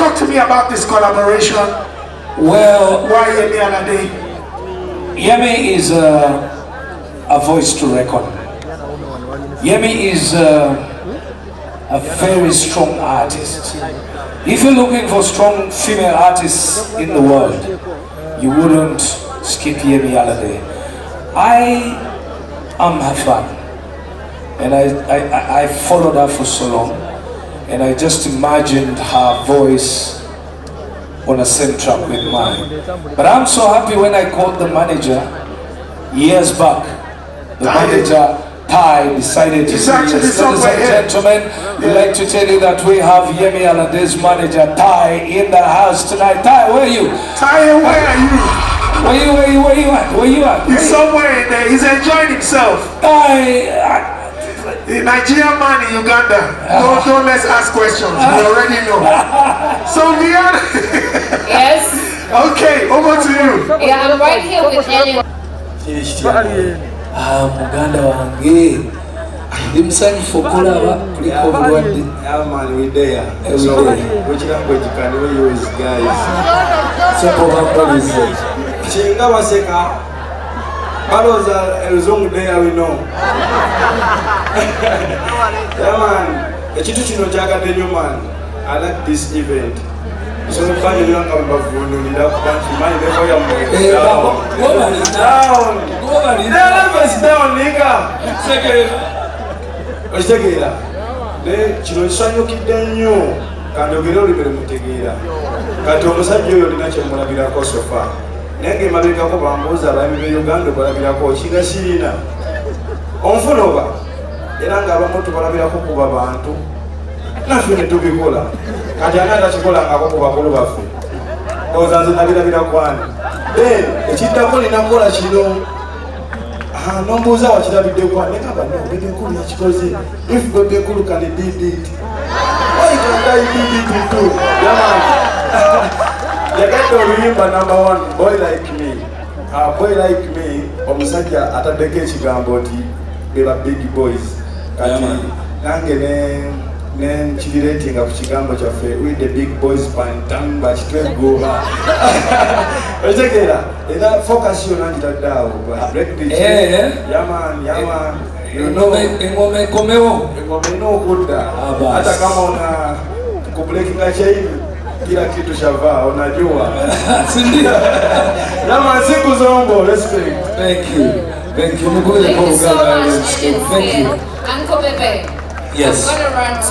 talk to me about this collaboration. Well, Why Yemi Alade? Yemi is a voice to reckon. Yemi is a very strong artist. If you're looking for strong female artists in the world, you wouldn't skip Yemi Alade. I am her fan, and I followed her for so long, and I just imagined her voice on the same track with mine. But I'm so happy when I called the manager years back. The manager, Ty, decided to say, yes, ladies and gentlemen, we'd like to tell you that we have Yemi Alade's manager, Ty, in the house tonight. Ty, where are you? Ty, where are you? Where you at? He's somewhere in there. He's enjoying himself. Ty, the Nigerian man in Uganda. Don't let's ask questions. We already know. So Leon. Yes. Okay, over to you. Yeah, I'm right here with Allien. Muganda wange ndi musanyufu okulaba kuliko obulwadde. Man, we're there. So, which language can we use, guys? Chinga waseka. Baloza eluzungu there we know. Yeah, man. Ekitu kino kyagadde nnyo, man. I like this event. So the family don't come back for no need that country. Man, they go down, nigga. Okitegera. Ne kino kisanyukidde nnyo. Kandi ogere olibere mutegeera. Kati omusajja oyo olina kyemulabirako sofa. Naye ng'emabegako bambuuza abaami b'e Uganda balabirako kiga sirina. Onfuna oba. Era ng'abamu tubalabirako kuba bantu. Naffe ne tubikola. Kati anaata kikolangako ku bakulu baffe. Ndowooza nze nabirabira kwani. Then ekiddako ninakola kino. Nombuuza wakirabidde kwani. Nekaba no, bebe nkulu yakikoze. If bebe nkulu can did it. Why can't I did it too? Yagadde oluyimba number one, boy like me. Boy like me, omusajja ataddeko ekigambo nti beba big boys. Kati nange nenkiretinga ku kigambo kyaffe with the big boys pantam bakitwegoba. Otegeera era focus yo nangiraddeawo break the chain. Yaman engoma ekomewo. Engoma ina okudda hata kama una kubreakinga chain kila kitu shavaa unajua. Sindio? Yaman siku zombo, respect. Thank you. Thank you so much. Thank you. Uncle Bebe. Yes. I'm gonna run